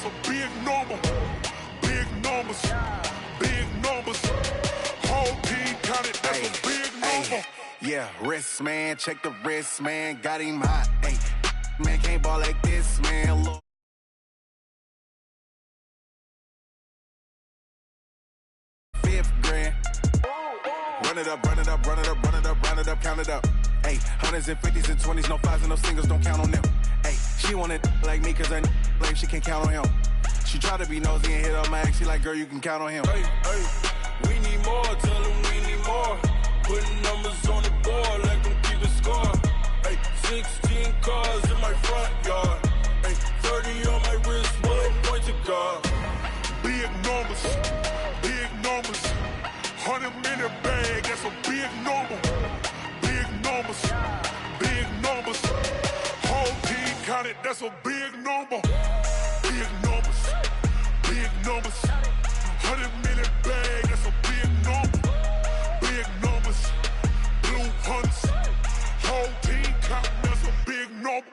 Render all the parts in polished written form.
a big number. Big numbers. Big numbers. Whole team counted, that's a big number. Yeah, wrist, man. Check the wrist, man. Got him hot. Hey, man, can't ball like this, man. Look. Fifth grand. Run it up, run it up, run it up, run it up, run it up, count it up. Hey, hundreds and fifties and 20s, no fives and no singles, don't count on them. Hey, she wanted like me cause her like she can't count on him. She tried to be nosy and hit up my ex, she like, girl, you can count on him. Hey, we need more, tell them we need more. Putting numbers on the board, let them keep the score. Hey, 16 cars in my front yard. Hey, 30 on my wrist, one point to guard. Big numbers, big numbers. 100-minute bag, that's a big number. Big numbers, big numbers. Whole team counted, that's a big number. Big numbers, big numbers. 100-minute bag, that's a big number. Big numbers, blue hunts. Whole team counting, that's a big number.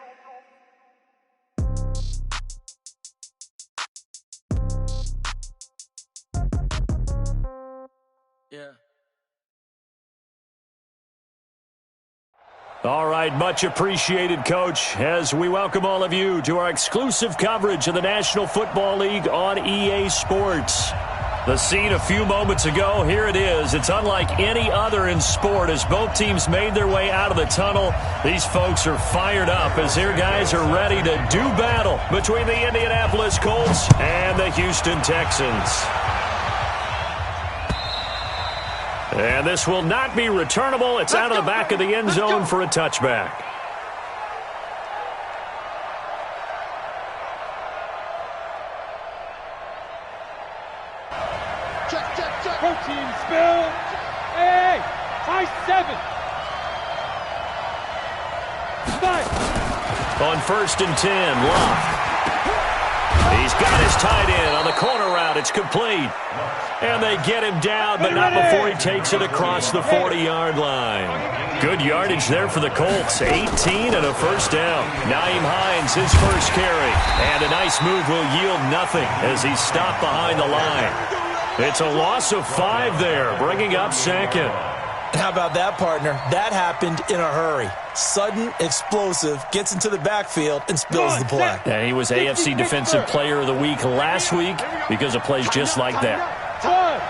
Yeah. All right, much appreciated, Coach, as we welcome all of you to our exclusive coverage of the National Football League on EA Sports. The scene a few moments ago, here it is. It's unlike any other in sport as both teams made their way out of the tunnel. These folks are fired up as their guys are ready to do battle between the Indianapolis Colts and the Houston Texans. And this will not be returnable. It's out of the back of the end zone for a touchback. Check. Protein spill. Hey, high 7. 5. On 1st and 10, Locke. He's got his tight end on the corner route. It's complete. And they get him down, but not before he takes it across the 40-yard line. Good yardage there for the Colts. 18 and a first down. Nyheim Hines, his first carry. And a nice move will yield nothing as he's stopped behind the line. It's a loss of 5 there, bringing up second. How about that, partner? That happened in a hurry. Sudden, explosive, gets into the backfield, and spills the play. And he was AFC Defensive Player of the Week last week because of plays just like that. 5.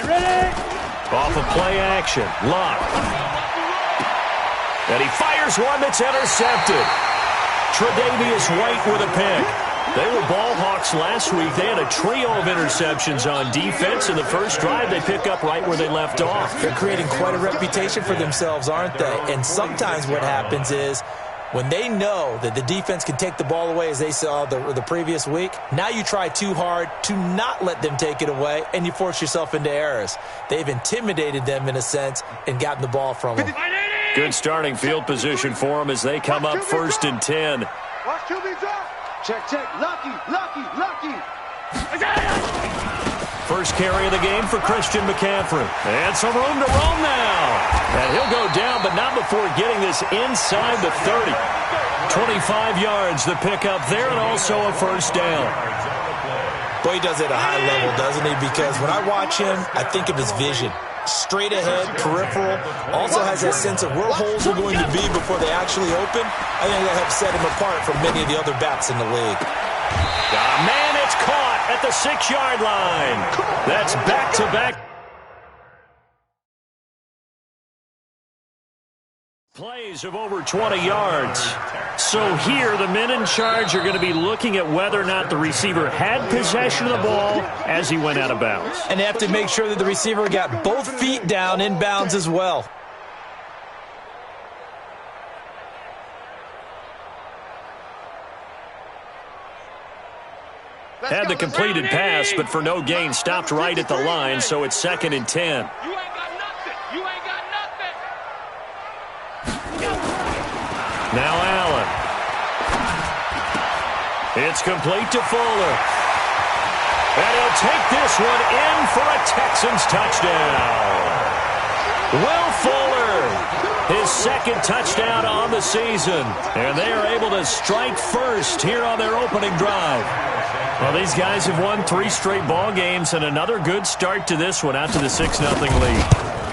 Ready? Off of play action, Locke. And he fires one that's intercepted. Tre'Davious White with a pick. They were ball hawks last week. They had a trio of interceptions on defense. In the first drive, they pick up right where they left off. They're creating quite a reputation for themselves, aren't they? And sometimes what happens is when they know that the defense can take the ball away, as they saw the previous week, now you try too hard to not let them take it away, and you force yourself into errors. They've intimidated them in a sense and gotten the ball from them. Good starting field position for them as they come up 1st and 10. Watch QB drop. Check. Lucky. First carry of the game for Christian McCaffrey. And some room to roam now. And he'll go down, but not before getting this inside the 30. 25 yards the pickup there, and also a first down. Boy, he does it at a high level, doesn't he? Because when I watch him, I think of his vision. Straight ahead, peripheral. Also has that sense of where holes are going to be before they actually open. I think that helps set him apart from many of the other backs in the league. Man, it's caught at the 6-yard line. That's back-to-back. Plays of over 20 yards. So here, the men in charge are going to be looking at whether or not the receiver had possession of the ball as he went out of bounds. And they have to make sure that the receiver got both feet down in bounds as well. Had the completed pass, but for no gain, stopped right at the line, so it's 2nd and 10. Now Allen. It's complete to Fuller. And he'll take this one in for a Texans touchdown. Will Fuller, his second touchdown on the season. And they are able to strike first here on their opening drive. Well, these guys have won 3 straight ball games and another good start to this one out to the 6-0 lead.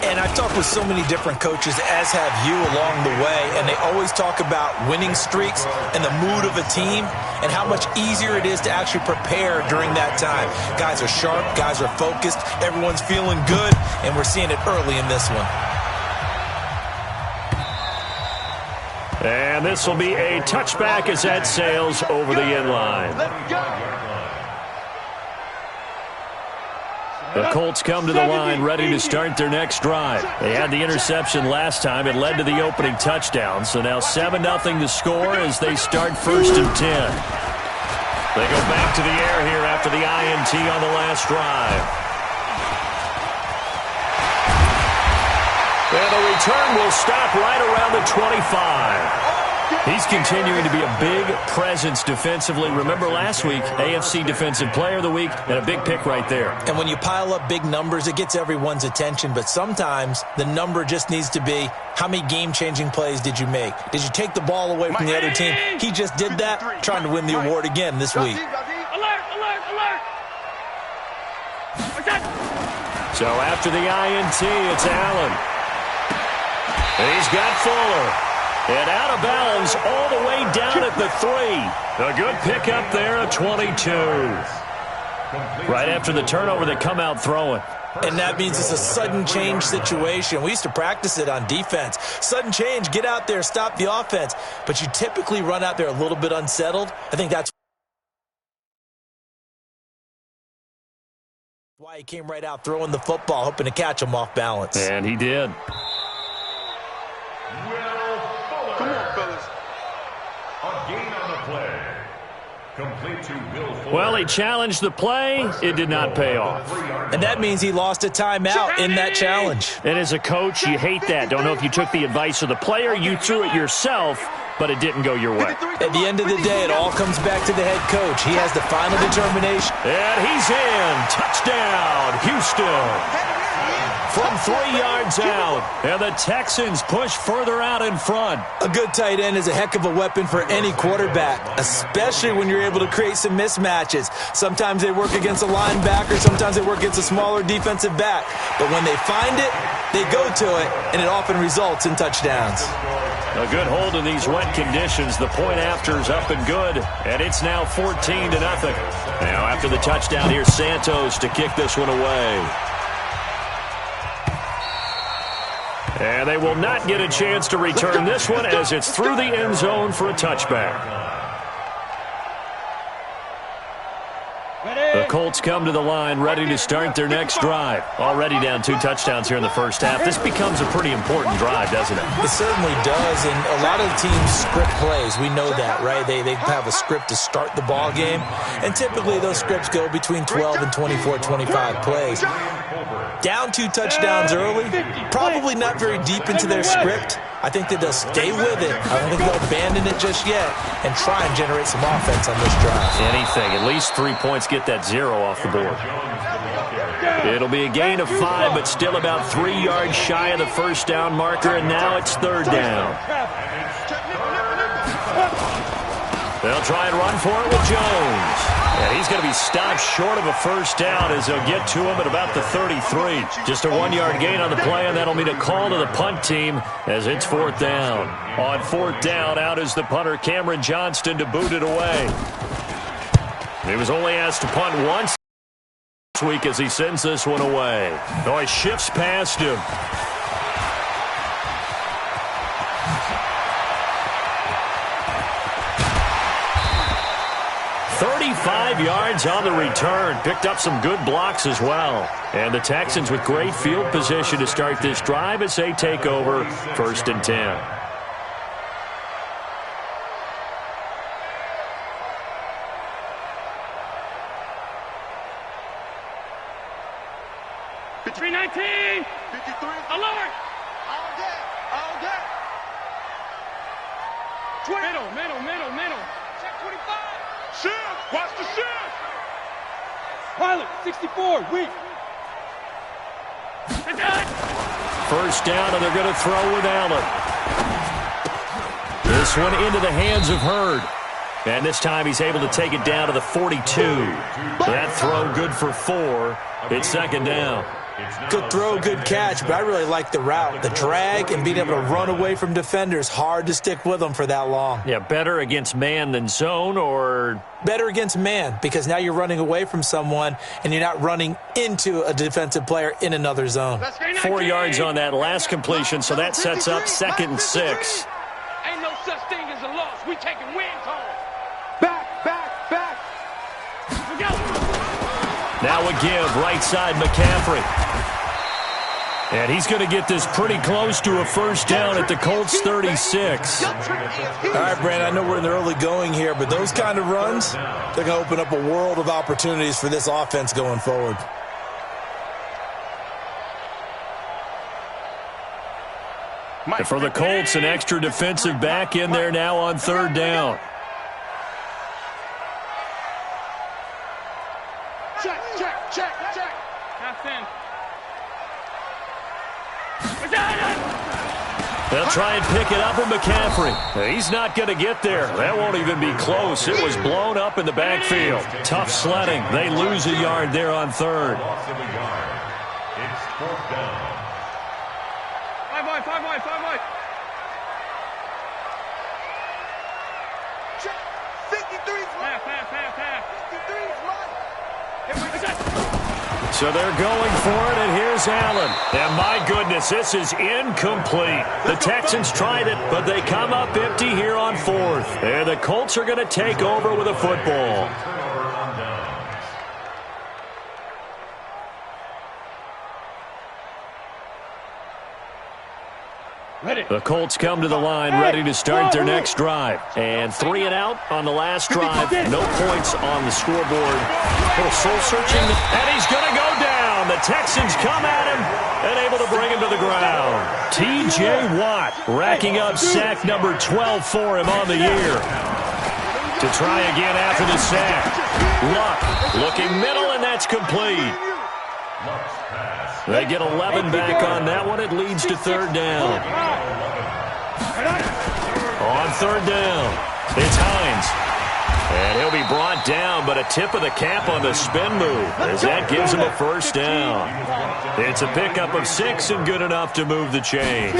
And I've talked with so many different coaches, as have you, along the way, and they always talk about winning streaks and the mood of a team and how much easier it is to actually prepare during that time. Guys are sharp, guys are focused, everyone's feeling good, and we're seeing it early in this one. And this will be a touchback as that sails over the end line. The Colts come to the line ready to start their next drive. They had the interception last time. It led to the opening touchdown. So now 7-0 to score as they start 1st and 10. They go back to the air here after the INT on the last drive. And the return will stop right around the 25. He's continuing to be a big presence defensively. Remember last week, AFC Defensive Player of the Week, and a big pick right there. And when you pile up big numbers, it gets everyone's attention. But sometimes the number just needs to be, how many game-changing plays did you make? Did you take the ball away from the other team? He just did that, trying to win the award again this week. Alert, alert, alert! So after the INT, it's Allen. And he's got Fuller. And out of bounds all the way down at the 3. A good pickup there, a 22. Right after the turnover, they come out throwing. And that means it's a sudden change situation. We used to practice it on defense. Sudden change, get out there, stop the offense. But you typically run out there a little bit unsettled. I think that's why he came right out throwing the football, hoping to catch him off balance. And he did. Come on, fellas. A gain on the play. Complete to Will Fuller. Well, he challenged the play. It did not pay off. And that means he lost a timeout in that challenge. And as a coach, you hate that. Don't know if you took the advice of the player, you threw it yourself, but it didn't go your way. At the end of the day, it all comes back to the head coach. He has the final determination. And he's in. Touchdown, Houston. From 3 yards out. And the Texans push further out in front. A good tight end is a heck of a weapon for any quarterback, especially when you're able to create some mismatches. Sometimes they work against a linebacker. Sometimes they work against a smaller defensive back. But when they find it, they go to it, and it often results in touchdowns. A good hold in these wet conditions. The point after is up and good, and it's now 14-0. Now after the touchdown, here's Santos to kick this one away. And they will not get a chance to return this one as it's through the end zone for a touchback. The Colts come to the line ready to start their next drive. Already down 2 touchdowns here in the first half. This becomes a pretty important drive, doesn't it? It certainly does, and a lot of the teams script plays. We know that, right? They have a script to start the ball game, and typically those scripts go between 12 and 24, 25 plays. Down 2 touchdowns early, probably not very deep into their script. I think that they'll stay with it. I don't think they'll abandon it just yet and try and generate some offense on this drive. Anything. At least 3 points, get that 0 off the board. It'll be a gain of 5, but still about 3 yards shy of the first down marker, and now it's 3rd down. They'll try and run for it with Jones. And he's going to be stopped short of a first down as they'll get to him at about the 33. Just a 1-yard gain on the play, and that'll mean a call to the punt team as it's 4th down. On 4th down, out is the punter, Cameron Johnston, to boot it away. He was only asked to punt once this week as he sends this one away. Oh, he shifts past him. 35 yards on the return. Picked up some good blocks as well. And the Texans with great field position to start this drive as they take over 1st and 10. Between 19, 53. alert! All day. All day. Middle. Check 25. Shift. Watch the shift. Pilot, 64, weak. First down, and they're going to throw with Allen. This one into the hands of Hurd. And this time he's able to take it down to the 42. That throw good for 4. It's second down. Good throw, good catch, but I really like the route. The drag and being able to run away from defenders, hard to stick with them for that long. Yeah, better against man than zone, or? Better against man, because now you're running away from someone and you're not running into a defensive player in another zone. 4 yards on that last completion, so that sets up 2nd and 6. Ain't no such thing as a loss. We taking wins home. Back. We go. Now a give, right side McCaffrey. And he's going to get this pretty close to a first down at the Colts 36. All right, Brandon, I know we're in the early going here, but those kind of runs, they're going to open up a world of opportunities for this offense going forward. And for the Colts, an extra defensive back in there now on 3rd down. Check. Half in. They'll try and pick it up with McCaffrey. He's not going to get there. That won't even be close. It was blown up in the backfield. Tough sledding. They lose a yard there on 3rd. It's 4th down. 5 wide. Check. 53's mine. Half. 53's mine. So they're going for it, and here's Allen. And my goodness, this is incomplete. The Texans tried it, but they come up empty here on 4th. And the Colts are going to take over with a football. Turnover on downs. The Colts come to the line ready to start their next drive. And 3 and out on the last drive. No points on the scoreboard. A little soul-searching, and he's going to go down. The Texans come at him and able to bring him to the ground. T.J. Watt racking up sack number 12 for him on the year. To try again after the sack. Luck looking middle, and that's complete. They get 11 back on that one. It leads to 3rd down. On 3rd down, it's Hines. And he'll be brought down, but a tip of the cap on the spin move, as that gives him a first down. It's a pickup of 6 and good enough to move the chain.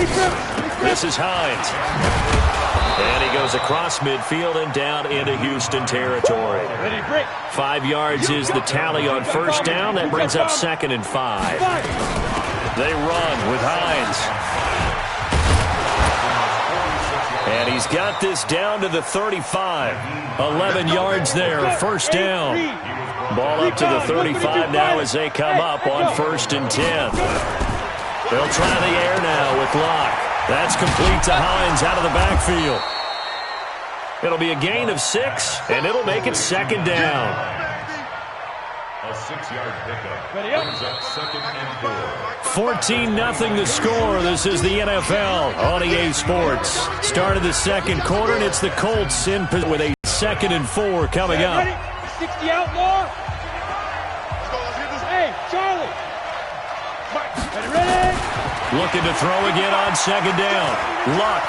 This is Hines. And he goes across midfield and down into Houston territory. 5 yards is the tally on first down. That brings up 2nd and 5. They run with Hines. And he's got this down to the 35. 11 yards there, first down. Ball up to the 35 now as they come up on 1st and 10. They'll try the air now with Locke. That's complete to Hines out of the backfield. It'll be a gain of 6, and it'll make it 2nd down. A 6-yard pickup brings up 2nd and 4. 14-0 the score. This is the NFL on EA Sports. Start of the second quarter, and it's the Colts in with a 2nd and 4 coming up. 60 outlaw. Hey, Charlie. Ready? Looking to throw again on 2nd down. Luck.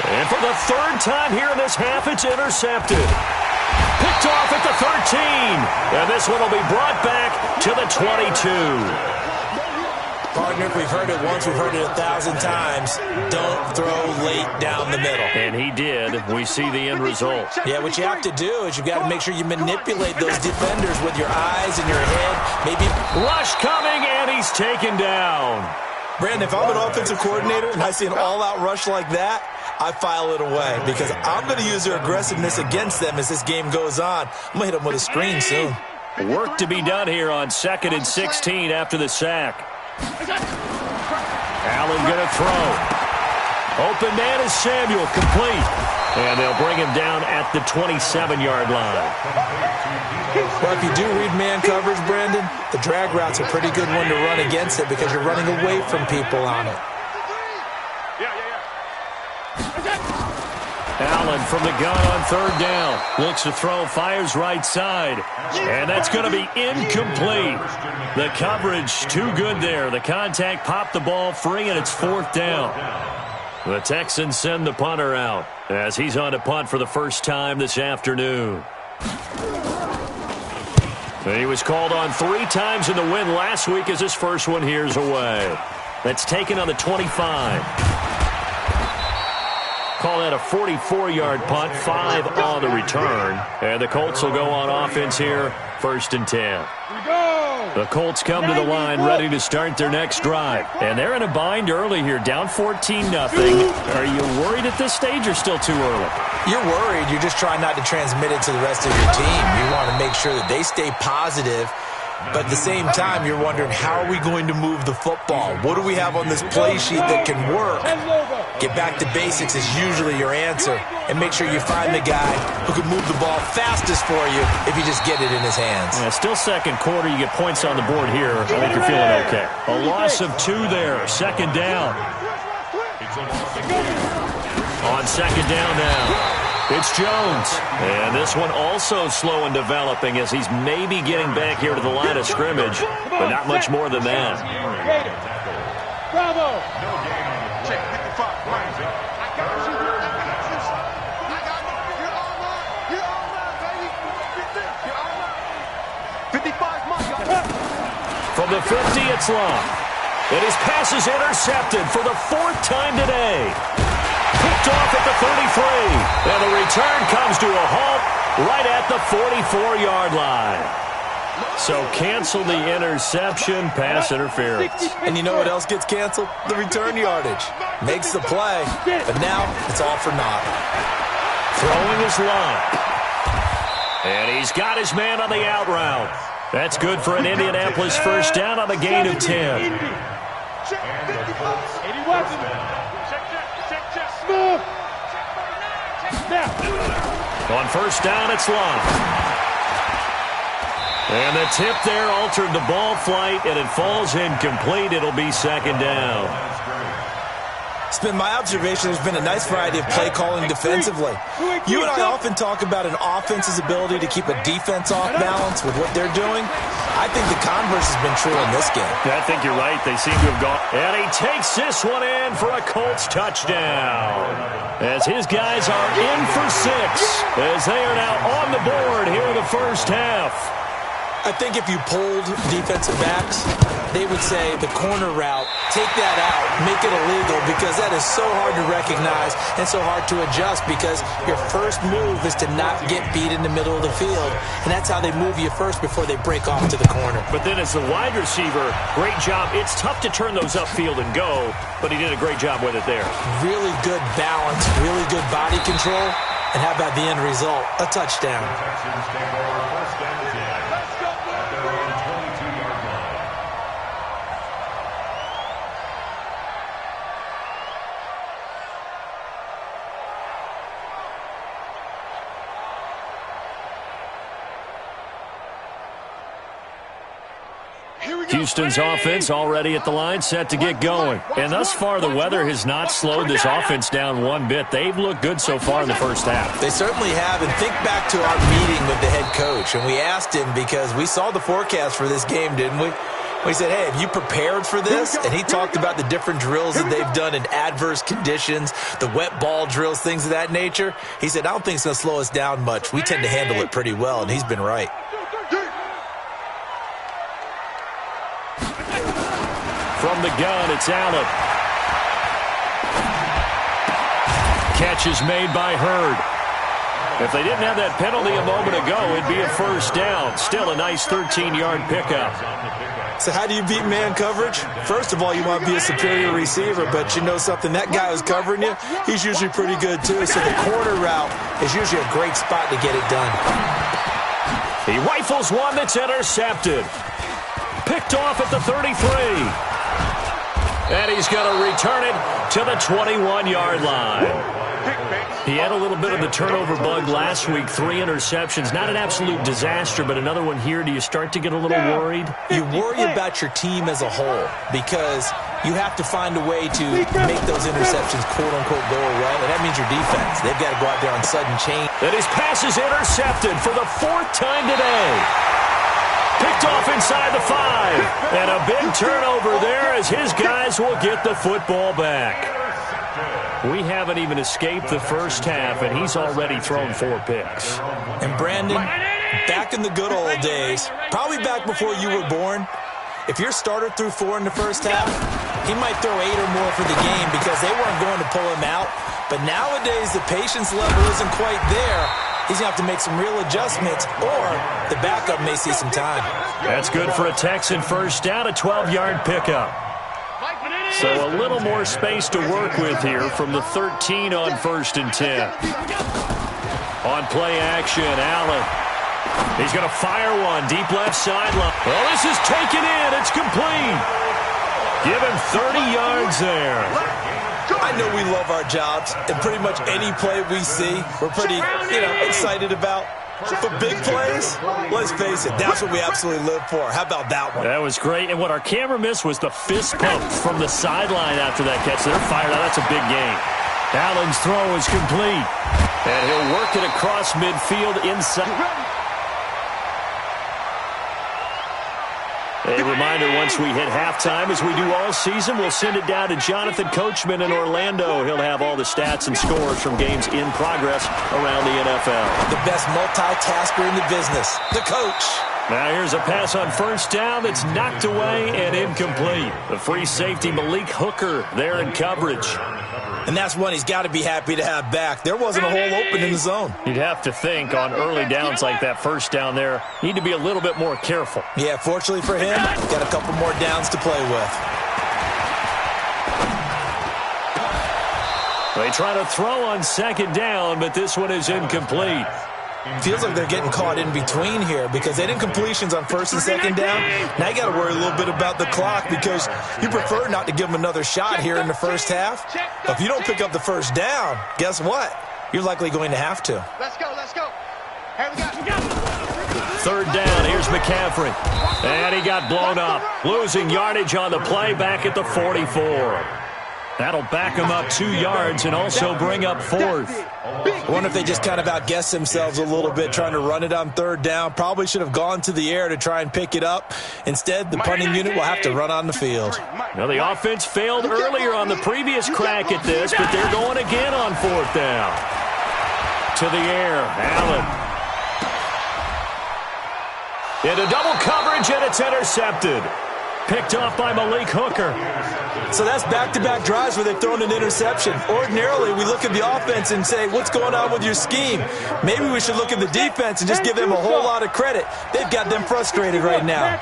And for the 3rd time here in this half, it's intercepted. Picked off at the 13. And this one will be brought back to the 22. Partner, if we've heard it once, we've heard it 1,000 times. Don't throw late down the middle. And he did. We see the end result. Yeah, what you have to do is you've got to make sure you manipulate those defenders with your eyes and your head. Maybe rush coming, and he's taken down. Brandon, if I'm an offensive coordinator and I see an all-out rush like that, I file it away because I'm going to use their aggressiveness against them as this game goes on. I'm going to hit them with a screen soon. Work to be done here on 2nd and 16 after the sack. Allen going to throw. Open man is Samuel, complete. And they'll bring him down at the 27-yard line. Well, if you do read man coverage, Brandon, the drag route's a pretty good one to run against it because you're running away from people on it. Allen from the gun on third down. Looks to throw, fires right side. And that's going to be incomplete. The coverage too good there. The contact popped the ball free, and it's fourth down. The Texans send the punter out as he's on to punt for the first time this afternoon. He was called on 3 times in the win last week as his first one here's away. That's taken on the 25. Call that a 44-yard punt, 5 on the return. And the Colts will go on offense here, 1st and 10. The Colts come to the line ready to start their next drive. And they're in a bind early here, down 14-0. Are you worried at this stage or still too early? You're worried. You're just trying not to transmit it to the rest of your team. You want to make sure that they stay positive. But at the same time, you're wondering, how are we going to move the football? What do we have on this play sheet that can work? Get back to basics is usually your answer. And make sure you find the guy who can move the ball fastest for you if you just get it in his hands. Yeah, still second quarter. You get points on the board here. I think you're feeling okay. A loss of 2 there. Second down. On second down now. It's Jones. And this one also slow in developing as he's maybe getting back here to the line of scrimmage, but not much more than that. Bravo. Check 55. Right. I got you. You're all mine, baby. You're all mine. 55's mine. From the 50, it's long. And his pass is intercepted for the 4th time today. Picked off at the 33. And the return comes to a halt right at the 44-yard line. So cancel the interception, pass interference. And you know what else gets canceled? The return yardage. Makes the play, but now it's all for naught. Throwing his line. And he's got his man on the out route. That's good for an Indianapolis first down on a gain of 10. On first down, it's long. And the tip there altered the ball flight, and it falls incomplete. It'll be second down. It's been my observation there's been a nice variety of play calling defensively. You and I often talk about an offense's ability to keep a defense off balance with what they're doing. I think the converse has been true in this game. I think you're right. They seem to have gone. And he takes this one in for a Colts touchdown. As his guys are in for 6. As they are now on the board here in the first half. I think if you polled defensive backs, they would say the corner route, take that out, make it illegal, because that is so hard to recognize and so hard to adjust, because your first move is to not get beat in the middle of the field, and that's how they move you first before they break off to the corner. But then as the wide receiver, great job. It's tough to turn those upfield and go, but he did a great job with it there. Really good balance, really good body control, and how about the end result? A touchdown. Houston's offense already at the line, set to get going. And thus far, the weather has not slowed this offense down one bit. They've looked good so far in the first half. They certainly have. And think back to our meeting with the head coach. And we asked him, because we saw the forecast for this game, didn't we? We said, hey, have you prepared for this? And he talked about the different drills that they've done in adverse conditions, the wet ball drills, things of that nature. He said, I don't think it's going to slow us down much. We tend to handle it pretty well, and he's been right. From the gun, it's Allen. Catch is made by Hurd. If they didn't have that penalty a moment ago, it'd be a first down. Still a nice 13-yard pickup. So how do you beat man coverage? First of all, you want to be a superior receiver, but you know something, that guy who's covering you, he's usually pretty good too. So the corner route is usually a great spot to get it done. He rifles one that's intercepted. Picked off at the 33. And he's going to return it to the 21-yard line. He had a little bit of the turnover bug last week, 3 interceptions. Not an absolute disaster, but another one here. Do you start to get a little worried? You worry about your team as a whole because you have to find a way to make those interceptions, quote-unquote, go away, and that means your defense. They've got to go out there on sudden change. And his pass is intercepted for the 4th time today. Picked off inside the 5. And a big turnover there as his guys will get the football back. We haven't even escaped the first half, and he's already thrown 4 picks. And Brandon, back in the good old days, probably back before you were born, if your starter threw 4 in the first half, he might throw 8 or more for the game because they weren't going to pull him out. But nowadays, the patience level isn't quite there. He's going to have to make some real adjustments, or the backup may see some time. That's good for a Texan first down, a 12-yard pickup. So a little more space to work with here from the 13 on 1st and 10. On play action, Allen. He's going to fire one, deep left sideline. Well, this is taken in. It's complete. Give him 30 yards there. I know we love our jobs, and pretty much any play we see, we're pretty, excited about. But big plays, let's face it, that's what we absolutely live for. How about that one? That was great, and what our camera missed was the fist pump from the sideline after that catch. They're fired out. That's a big game. Allen's throw is complete, and he'll work it across midfield inside. A reminder, once we hit halftime, as we do all season, we'll send it down to Jonathan Coachman in Orlando. He'll have all the stats and scores from games in progress around the NFL. The best multitasker in the business, the coach. Now here's a pass on 1st down that's knocked away and incomplete. The free safety, Malik Hooker, there in coverage. And that's one he's got to be happy to have back. There wasn't a hole open in the zone. You'd have to think on early downs like that, 1st down there, need to be a little bit more careful. Yeah, fortunately for him, got a couple more downs to play with. They try to throw on 2nd down, but this one is incomplete. Feels like they're getting caught in between here because they didn't completions on 1st and 2nd down. Now you got to worry a little bit about the clock because you prefer not to give them another shot here in the first half. But if you don't pick up the 1st down, guess what? You're likely going to have to. Let's go. Here we go. 3rd down, here's McCaffrey. And he got blown up. Losing yardage on the play back at the 44. That'll back him up 2 yards and also bring up 4th. I wonder if they just kind of outguessed themselves a little bit trying to run it on 3rd down. Probably should have gone to the air to try and pick it up. Instead, the punting unit will have to run on the field. Now, the offense failed earlier on the previous crack at this, but they're going again on 4th down. To the air, Allen. Into double coverage, and it's intercepted. Picked off by Malik Hooker. So that's back-to-back drives where they've thrown an interception. Ordinarily, we look at the offense and say, what's going on with your scheme? Maybe we should look at the defense and just give them a whole lot of credit. They've got them frustrated right now.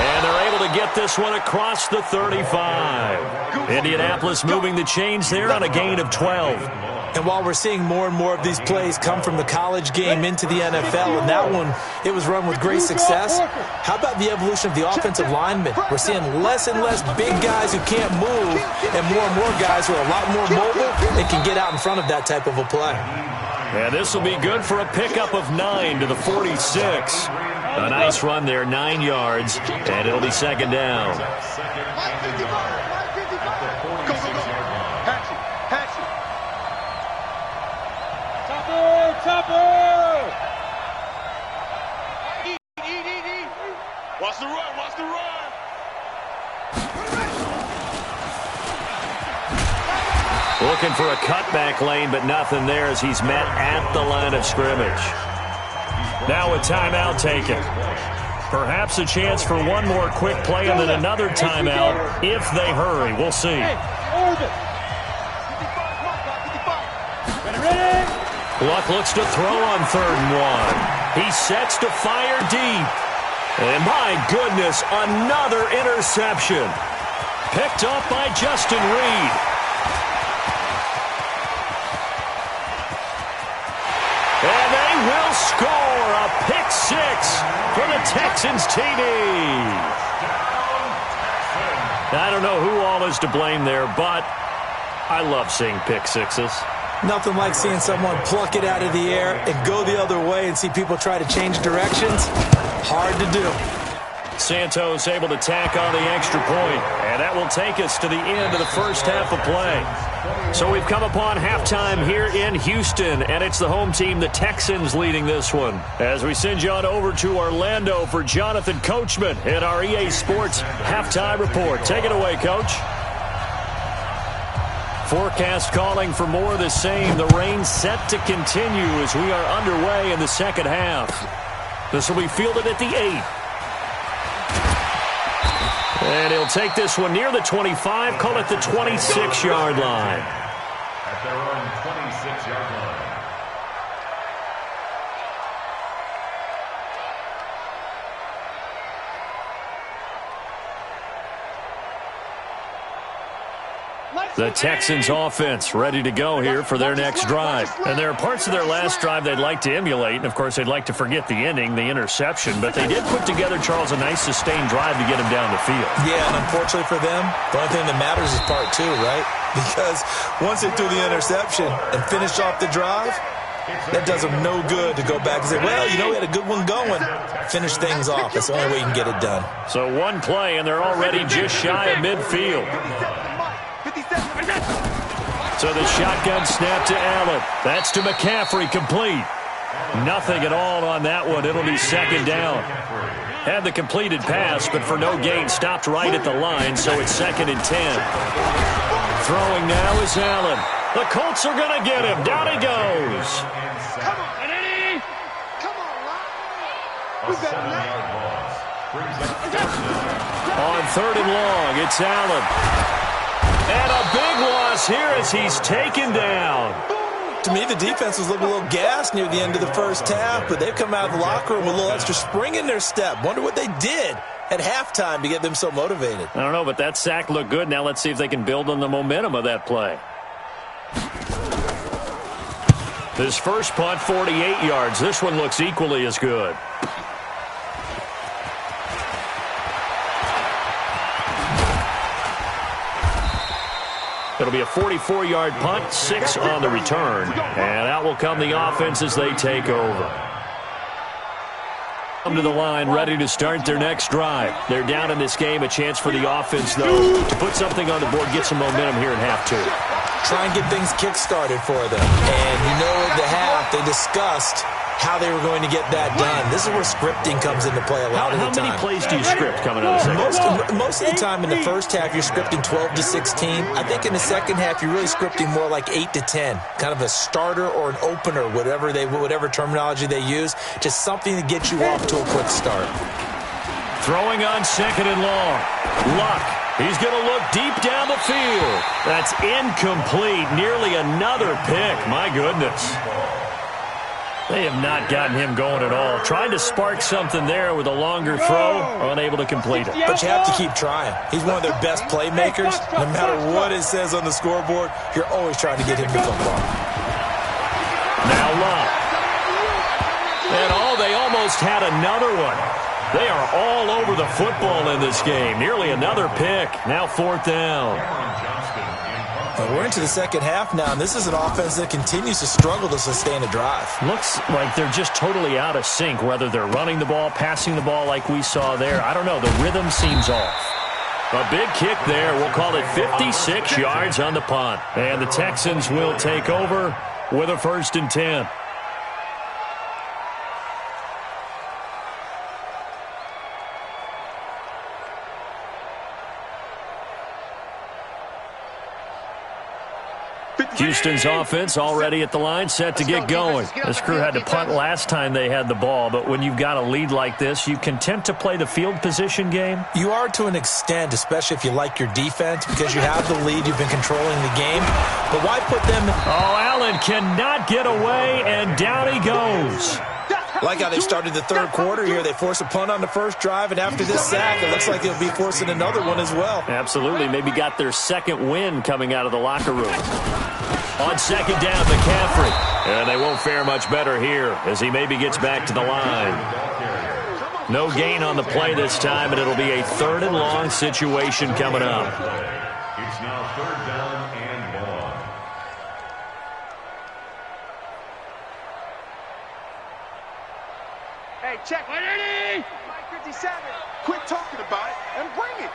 And they're able to get this one across the 35. Indianapolis moving the chains there on a gain of 12. And while we're seeing more and more of these plays come from the college game into the NFL, and that one, it was run with great success, how about the evolution of the offensive linemen? We're seeing less and less big guys who can't move and more guys who are a lot more mobile and can get out in front of that type of a play. And this will be good for a pickup of 9 to the 46. A nice run there, 9 yards, and it'll be 2nd down. Watch the run. Looking for a cutback lane, but nothing there as he's met at the line of scrimmage. Now a timeout taken. Perhaps a chance for one more quick play and then another timeout if they hurry. We'll see. Luck looks to throw on 3rd and 1. He sets to fire deep. And my goodness, another interception. Picked up by Justin Reed. And they will score a pick six for the Texans TD. I don't know who all is to blame there, but I love seeing pick sixes. Nothing like seeing someone pluck it out of the air and go the other way and see people try to change directions. Hard to do. Santos able to tack on the extra point, and that will take us to the end of the first half of play. So we've come upon halftime here in Houston, and it's the home team, the Texans, leading this one. As we send you on over to Orlando for Jonathan Coachman in our EA Sports halftime report. Take it away, Coach. Forecast calling for more of the same. The rain set to continue as we are underway in the second half. This will be fielded at the 8. And he'll take this one near the 25, call it the 26-yard line. At their own 26-yard line. The Texans offense ready to go here for their next drive. And there are parts of their last drive they'd like to emulate. And, of course, they'd like to forget the ending, the interception. But they did put together, Charles, a nice sustained drive to get him down the field. Yeah, and unfortunately for them, the only thing that matters is part 2, right? Because once they threw the interception and finished off the drive, that does them no good to go back and say, well, you know, we had a good one going. Finish things off. That's the only way you can get it done. So one play, and they're already just shy of midfield. So the shotgun snap to Allen. That's to McCaffrey, complete. Nothing at all on that one. It'll be second down. Had the completed pass, but for no gain, stopped right at the line, so it's 2nd and 10. Throwing now is Allen. The Colts are going to get him. Down he goes. Come on, Eddie! Come on, Ryan! We got On 3rd and long, it's Allen. And a big loss here as he's taken down. To me, the defense was looking a little gassed near the end of the first half, but they've come out of the locker room with a little extra spring in their step. Wonder what they did at halftime to get them so motivated. I don't know, but that sack looked good. Now let's see if they can build on the momentum of that play. This first punt, 48 yards. This one looks equally as good. It'll be a 44-yard punt, 6 on the return. And out will come the offense as they take over. Come to the line, ready to start their next drive. They're down in this game. A chance for the offense, though, to put something on the board, get some momentum here in half 2. Try and get things kick-started for them. And you know at the half, they discussed how they were going to get that done. This is where scripting comes into play a lot of the time. How many plays do you script coming out of the second? Most of the time in the first half, you're scripting 12 to 16. I think in the second half, you're really scripting more like 8 to 10. Kind of a starter or an opener, whatever terminology they use. Just something to get you off to a quick start. Throwing on 2nd and long. Luck. He's going to look deep down the field. That's incomplete. Nearly another pick. My goodness. They have not gotten him going at all. Trying to spark something there with a longer throw, unable to complete it. But you have to keep trying. He's one of their best playmakers. No matter what it says on the scoreboard, you're always trying to get him the football. Now Luck. And they almost had another one. They are all over the football in this game. Nearly another pick. Now 4th down. We're into the second half now, and this is an offense that continues to struggle to sustain a drive. Looks like they're just totally out of sync, whether they're running the ball, passing the ball like we saw there. I don't know. The rhythm seems off. A big kick there. We'll call it 56 yards on the punt. And the Texans will take over with a 1st and 10. Houston's offense already at the line, set to get going. This crew had to punt last time they had the ball, but when you've got a lead like this, you content to play the field position game? You are to an extent, especially if you like your defense, because you have the lead, you've been controlling the game. But why put them... Oh, Allen cannot get away, and down he goes. Like how they started the third quarter here. They force a punt on the first drive, and after this sack, it looks like they'll be forcing another one as well. Absolutely. Maybe got their second win coming out of the locker room. On second down, McCaffrey. And they won't fare much better here as he maybe gets back to the line. No gain on the play this time, and it'll be a 3rd and long situation coming up. It's now 3rd down and long. Hey, check. 57. Quit talking about it and bring it.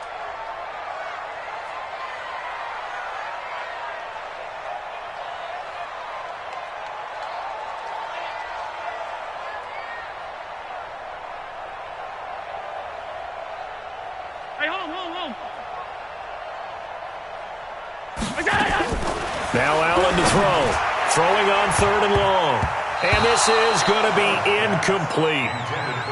Hey, home. Now Allen to throw. Throwing on 3rd and long. And this is going to be incomplete.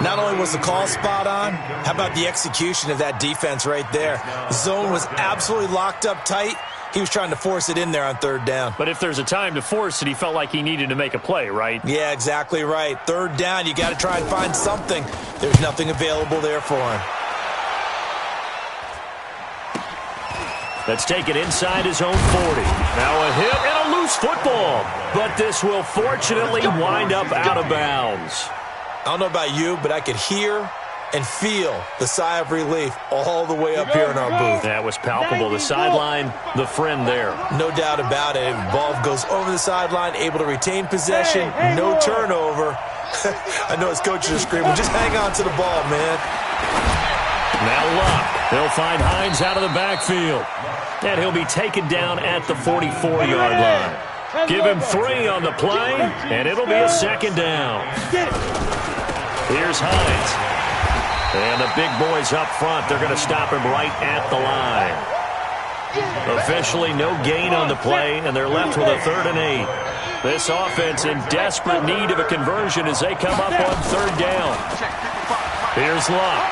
Not only was the call spot on, how about the execution of that defense right there? The zone was absolutely locked up tight. He was trying to force it in there on 3rd down. But if there's a time to force it, he felt like he needed to make a play, right? Yeah, exactly right. 3rd down, you got to try and find something. There's nothing available there for him. Let's take it inside his own 40. Now a hit and a loose football. But this will fortunately wind up out of bounds. I don't know about you, but I could hear and feel the sigh of relief all the way up here in our booth. That was palpable. The sideline, the friend there. No doubt about it. Ball goes over the sideline, able to retain possession, no turnover. I know his coaches are screaming, just hang on to the ball, man. Now Luck. They'll find Hines out of the backfield. And he'll be taken down at the 44-yard line. Give him 3 on the play, and it'll be a 2nd down. Here's Hines. And the big boys up front, they're going to stop him right at the line. Officially no gain on the play, and they're left with a 3rd and 8. This offense in desperate need of a conversion as they come up on 3rd down. Here's Luck.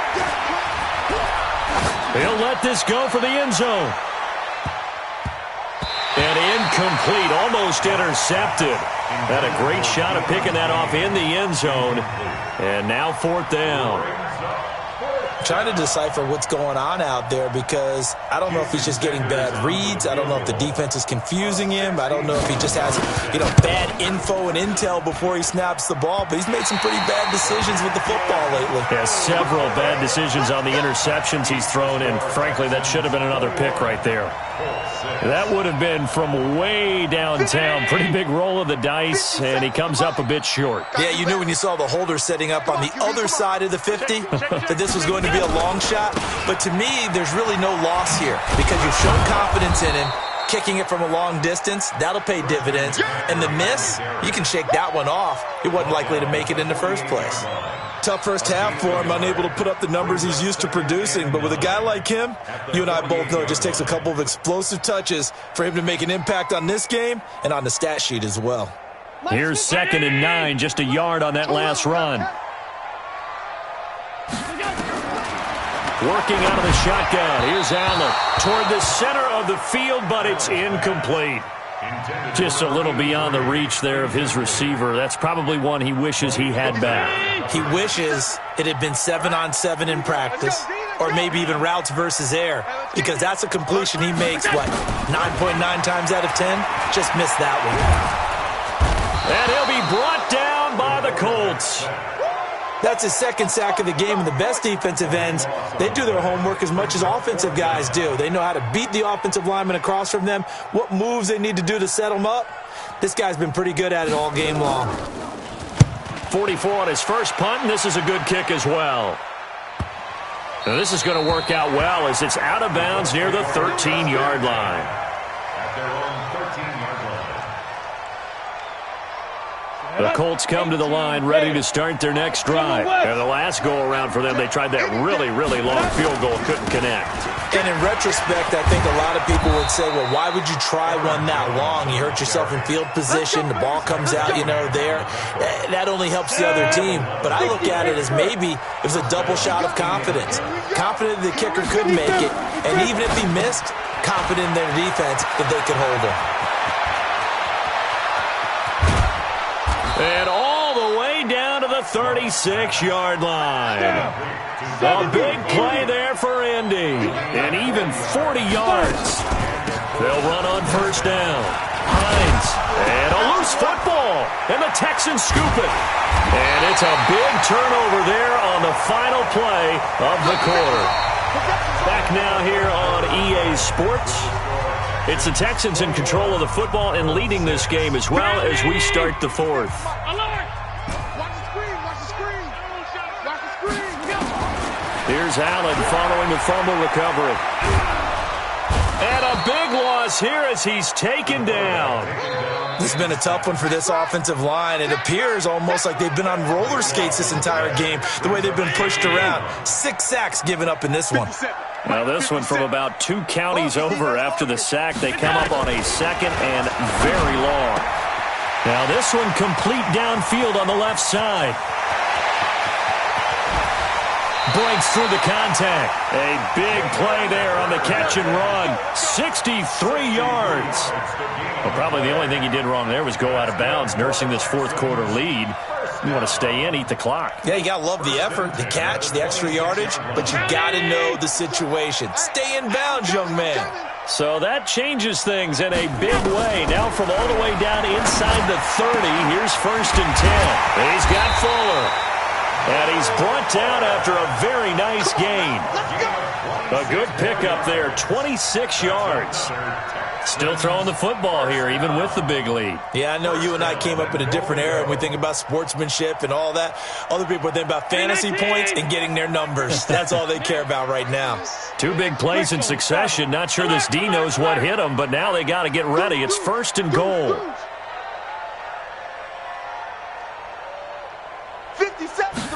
He'll let this go for the end zone. And incomplete, almost intercepted. Had a great shot of picking that off in the end zone. And now 4th down. Trying to decipher what's going on out there because I don't know if he's just getting bad reads. I don't know if the defense is confusing him. I don't know if he just has, bad info and intel before he snaps the ball. But he's made some pretty bad decisions with the football lately. Yeah, several bad decisions on the interceptions he's thrown, and frankly, that should have been another pick right there. That would have been from way downtown. Pretty big roll of the dice, and he comes up a bit short. Yeah, you knew when you saw the holder setting up on the other side of the 50 that this was going to be a long shot. But to me, there's really no loss here because you've shown confidence in him. Kicking it from a long distance, that'll pay dividends. And the miss, you can shake that one off. He wasn't likely to make it in the first place. Tough first half for him, unable to put up the numbers he's used to producing. But with a guy like him, you and I both know it just takes a couple of explosive touches for him to make an impact on this game and on the stat sheet as well. Here's 2nd and 9, just a yard on that last run. Working out of the shotgun. Here's Allen toward the center of the field, but it's incomplete. Just a little beyond the reach there of his receiver. That's probably one he wishes he had back. He wishes it had been 7-on-7 in practice, or maybe even routes versus air, because that's a completion he makes, 9.9 times out of 10? Just missed that one. And he'll be brought down by the Colts. That's his 2nd sack of the game, and the best defensive ends, they do their homework as much as offensive guys do. They know how to beat the offensive lineman across from them, what moves they need to do to set them up. This guy's been pretty good at it all game long. 44 on his first punt, and this is a good kick as well. Now this is going to work out well as it's out of bounds near the 13-yard line. At their own 13-yard line. The Colts come to the line ready to start their next drive. And the last go-around for them, they tried that really, really long field goal, couldn't connect. And in retrospect, I think a lot of people would say, well, why would you try one that long? You hurt yourself in field position. The ball comes out, there. That only helps the other team. But I look at it as maybe it was a double shot of confidence. Confident the kicker could make it. And even if he missed, confident in their defense that they could hold him. And all the way down to the the 36-yard line. A big play there for Indy. And even 40 yards. They'll run on first down. Hines. And a loose football. And the Texans scoop it. And it's a big turnover there on the final play of the quarter. Back now here on EA Sports. It's the Texans in control of the football and leading this game as well as we start the fourth. Here's Allen following the fumble recovery. And a big loss here as he's taken down. This has been a tough one for this offensive line. It appears almost like they've been on roller skates this entire game, the way they've been pushed around. 6 sacks given up in this one. Now this one from about 2 counties over after the sack. They come up on a second and very long. Now this one complete downfield on the left side. Breaks through the contact. A big play there on the catch and run. 63 yards. Well, probably the only thing he did wrong there was go out of bounds, nursing this fourth quarter lead. You want to stay in, eat the clock. Yeah, you got to love the effort, the catch, the extra yardage, but you got to know the situation. Stay in bounds, young man. So that changes things in a big way. Now from all the way down inside the 30, here's first and 10. He's got Fuller. And he's brought down after a very nice gain. A good pickup there, 26 yards. Still throwing the football here, even with the big lead. Yeah, I know you and I came up in a different era when we think about sportsmanship and all that. Other people think about fantasy points and getting their numbers. That's all they care about right now. 2 big plays in succession. Not sure this D knows what hit him, but now they got to get ready. It's first and goal. 57.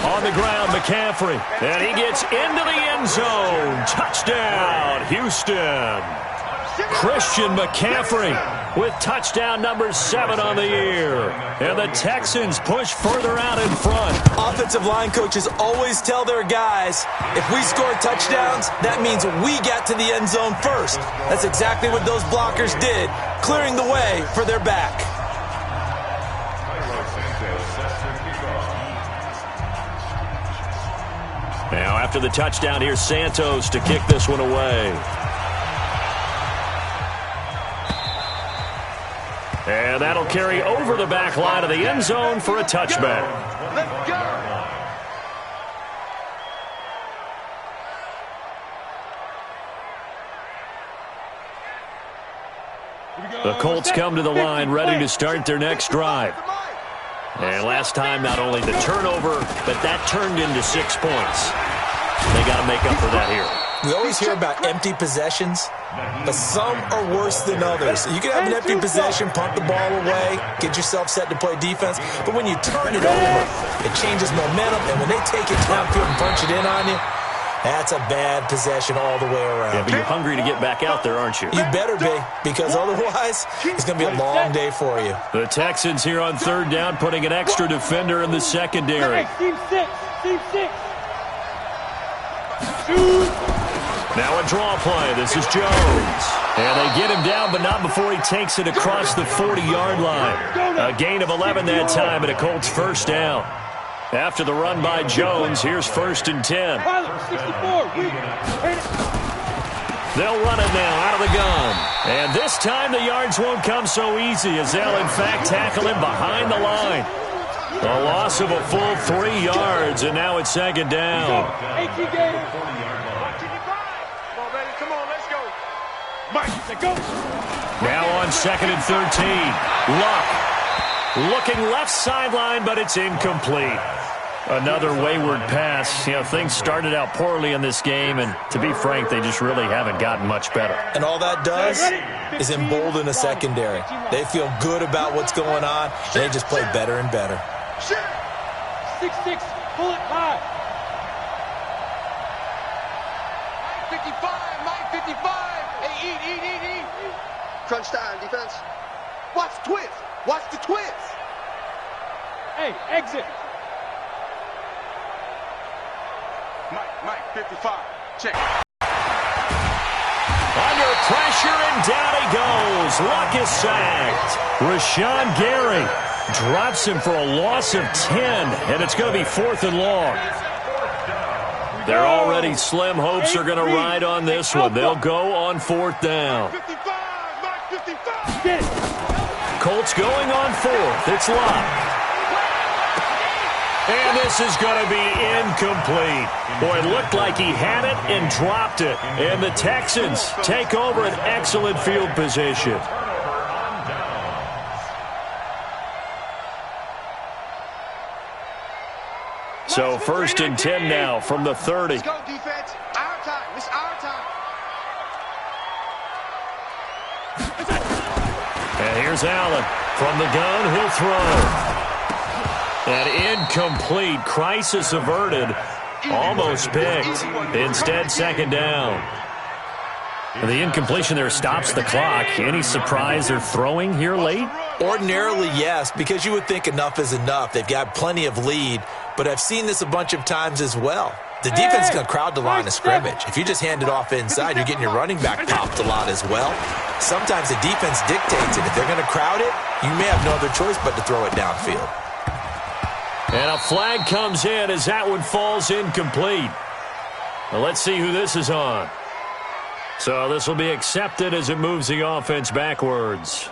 On the ground, McCaffrey. And he gets into the end zone. Touchdown, Houston. Christian McCaffrey with touchdown number 7 on the year. And the Texans push further out in front. Offensive line coaches always tell their guys, if we score touchdowns, that means we got to the end zone first. That's exactly what those blockers did, clearing the way for their back. Now after the touchdown, here's Santos to kick this one away. And that'll carry over the back line of the end zone for a touchback. Let's go. The Colts come to the line ready to start their next drive. And last time, not only the turnover, but that turned into 6 points. They got to make up for that here. We always hear about empty possessions, but some are worse than others. You can have an empty possession, punt the ball away, get yourself set to play defense, but when you turn it over, it changes momentum, and when they take it downfield and punch it in on you, that's a bad possession all the way around. Yeah, but you're hungry to get back out there, aren't you? You better be, because otherwise, it's going to be a long day for you. The Texans here on third down, putting an extra defender in the secondary. Team 6. Now a draw play. This is Jones. And they get him down, but not before he takes it across the 40-yard line. A gain of 11 that time, and a Colts first down. After the run by Jones, here's first and 10. They'll run it now out of the gun. And this time the yards won't come so easy as they'll, in fact, tackle him behind the line. A loss of a full 3 yards, and now it's second down. Now on second and 13. Luck looking left sideline, but it's incomplete. Another wayward pass. You know, things started out poorly in this game, and to be frank, they just really haven't gotten much better. And all that does is embolden a secondary. They feel good about what's going on, and they just play better and better. 6-6, pull it high. 55. Hey, eat. Crunch time, defense. Watch the twist. Watch the twist. Hey, exit. Mike, 55. Check. Under pressure, and down he goes. Luck is sacked. Rashawn Gary Drops him for a loss of 10, and it's going to be 4th and long. Their already slim hopes are going to ride on this one. They'll go on 4th down. Colts going on 4th. It's locked. And this is going to be incomplete. Boy, it looked like he had it and dropped it. And the Texans take over an excellent field position. So 1st and 10 now from the 30. Let's go, defense. Our time. It's our time. And here's Allen. From the gun, he'll throw. An incomplete. Crisis averted. Almost picked. Instead, 2nd down. The incompletion there stops the clock. Any surprise they're throwing here late? Ordinarily, yes, because you would think enough is enough. They've got plenty of lead, but I've seen this a bunch of times as well. The defense is going to crowd the line of scrimmage. If you just hand it off inside, you're getting your running back popped a lot as well. Sometimes the defense dictates it. If they're going to crowd it, you may have no other choice but to throw it downfield. And a flag comes in as that one falls incomplete. Well, let's see who this is on. So this will be accepted as it moves the offense backwards.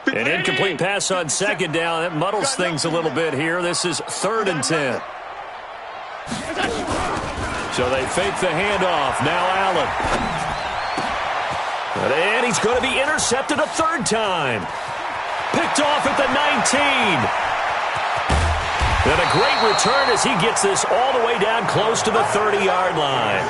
An incomplete pass on 2nd down. That muddles things a little bit here. This is 3rd and 10. So they fake the handoff. Now Allen. And he's going to be intercepted a 3rd time. Picked off at the 19. And a great return as he gets this all the way down close to the 30-yard line.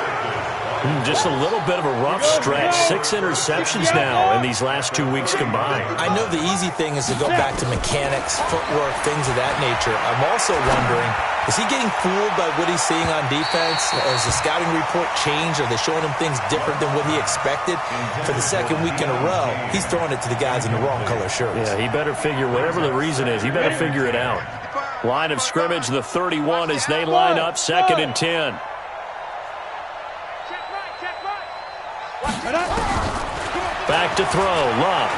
Just a little bit of a rough stretch. 6 interceptions now in these last 2 weeks combined. I know the easy thing is to go back to mechanics, footwork, things of that nature. I'm also wondering, is he getting fooled by what he's seeing on defense? Has the scouting report changed? Are they showing him things different than what he expected? For the 2nd week in a row, he's throwing it to the guys in the wrong color shirts. Yeah, he better figure, whatever the reason is, he better figure it out. Line of scrimmage, the 31 as they line up, 2nd and 10. Back to throw, Love.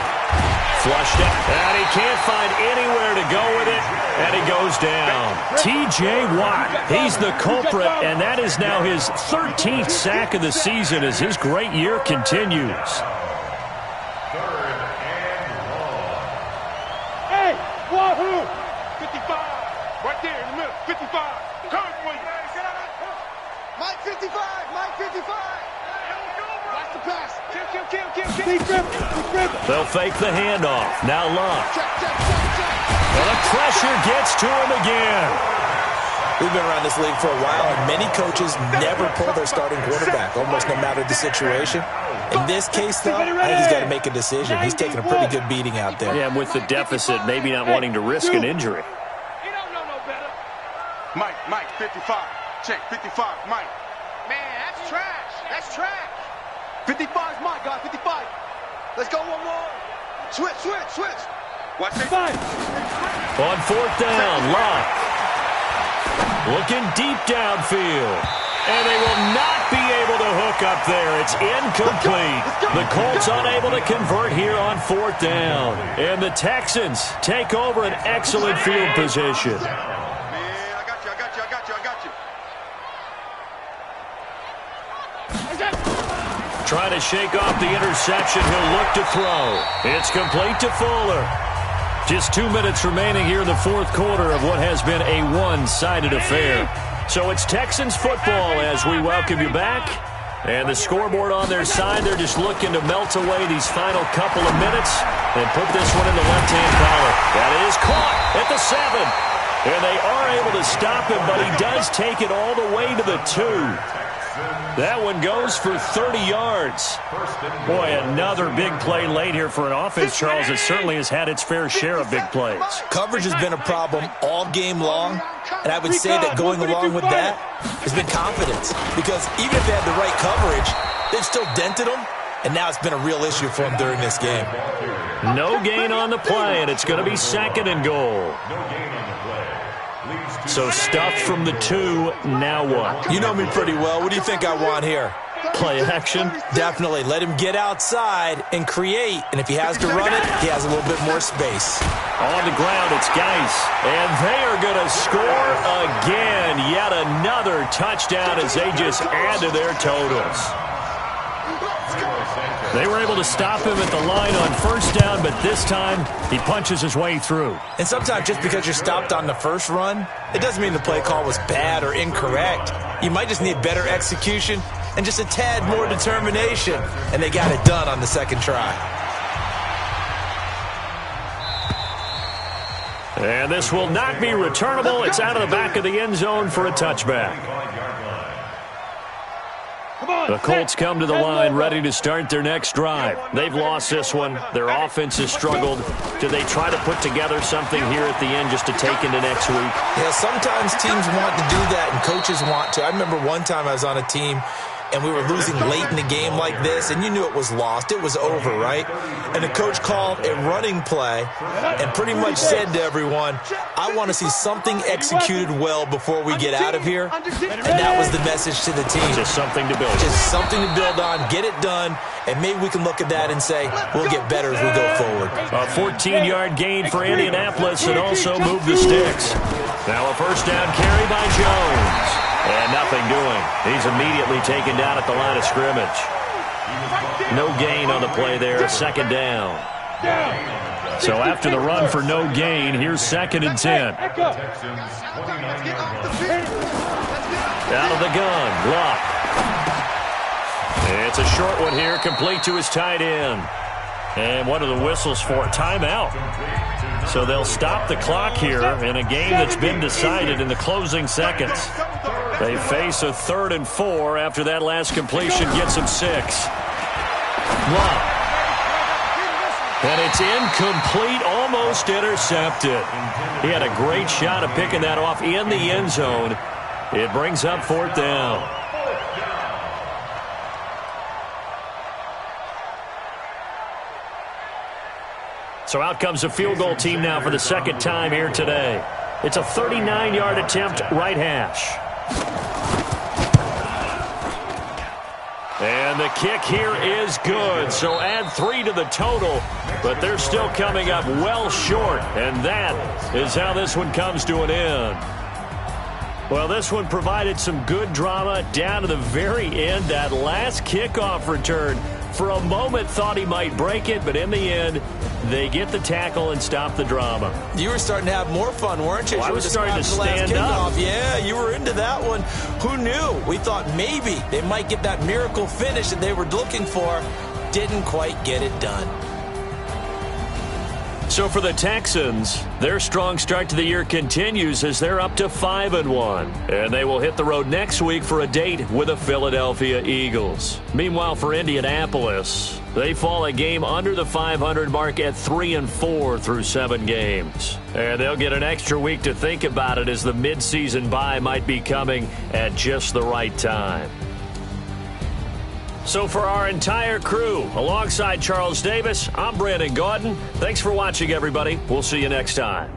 Flushed it, and he can't find anywhere to go with it, and he goes down. T.J. Watt, he's the culprit, and that is now his 13th sack of the season as his great year continues. Hey, wahoo! 55, right there in the middle, 55. Come for you. Mike 55, Mike 55. Watch the pass. They'll fake the handoff. Now Love. And the pressure gets to him again. We've been around this league for a while, and many coaches never pull their starting quarterback, almost no matter the situation. In this case, though, I think he's got to make a decision. He's taking a pretty good beating out there. Yeah, and with the deficit, maybe not wanting to risk an injury. You don't know no better. Mike 55. Check 55, Mike. Man, that's trash. That's trash. 55 is Mike, guys. 55. Let's go one more. Switch. Watch it. On 4th down, Love. Looking deep downfield. And they will not be able to hook up there. It's incomplete. The Colts unable to convert here on 4th down. And the Texans take over an excellent field position. Man, I got you. Trying to shake off the interception. He'll look to throw. It's complete to Fuller. Just 2 minutes remaining here in the 4th quarter of what has been a one-sided affair. So it's Texans football as we welcome you back. And the scoreboard on their side, they're just looking to melt away these final couple of minutes and put this one in the left-hand column. That is caught at the 7. And they are able to stop him, but he does take it all the way to the 2. That one goes for 30 yards. Boy, another big play late here for an offense, Charles, that certainly has had its fair share of big plays. Coverage has been a problem all game long, and I would say that going along with that has been confidence. Because even if they had the right coverage, they've still dented them, and now it's been a real issue for him during this game. No gain on the play, and it's going to be 2nd and goal. So stuffed from the 2, now what? You know me pretty well. What do you think I want here? Play action? Definitely. Let him get outside and create. And if he has to run it, he has a little bit more space. On the ground, it's Geis. And they are going to score again. Yet another touchdown as they just add to their totals. They were able to stop him at the line on 1st down, but this time he punches his way through. And sometimes just because you're stopped on the first run, it doesn't mean the play call was bad or incorrect. You might just need better execution and just a tad more determination. And they got it done on the 2nd try. And this will not be returnable. It's out of the back of the end zone for a touchback. The Colts come to the line ready to start their next drive. They've lost this one. Their offense has struggled. Do they try to put together something here at the end just to take into next week? Yeah, sometimes teams want to do that and coaches want to. I remember one time I was on a team and we were losing late in the game like this, and you knew it was lost. It was over, right? And the coach called a running play and pretty much said to everyone, I want to see something executed well before we get out of here. And that was the message to the team. Just something to build on. Just something to build on, get it done, and maybe we can look at that and say, we'll get better as we go forward. A 14-yard gain for Indianapolis and also move the sticks. Now a 1st down carry by Jones. And nothing doing. He's immediately taken down at the line of scrimmage. No gain on the play there, 2nd down. So after the run for no gain, here's 2nd and 10. Out of the gun, Luck. It's a short one here, complete to his tight end. And what are the whistles for? Timeout. So they'll stop the clock here in a game that's been decided in the closing seconds. They face a 3rd and 4 after that last completion gets them 6. Wow. And it's incomplete, almost intercepted. He had a great shot at picking that off in the end zone. It brings up 4th down. So out comes the field goal team now for the 2nd time here today. It's a 39-yard attempt, right hash. And the kick here is good, so add 3 to the total, but they're still coming up well short, and that is how this one comes to an end. Well, this one provided some good drama down to the very end. That last kickoff return, for a moment thought he might break it, but in the end, they get the tackle and stop the drama. You were starting to have more fun, weren't you? Well, I was starting to stand up. Yeah, you were into that one. Who knew? We thought maybe they might get that miracle finish that they were looking for. Didn't quite get it done. So for the Texans, their strong start to the year continues as they're up to 5-1. And they will hit the road next week for a date with the Philadelphia Eagles. Meanwhile, for Indianapolis, they fall a game under the 500 mark at 3-4 through 7 games. And they'll get an extra week to think about it as the midseason bye might be coming at just the right time. So for our entire crew, alongside Charles Davis, I'm Brandon Gaudin. Thanks for watching, everybody. We'll see you next time.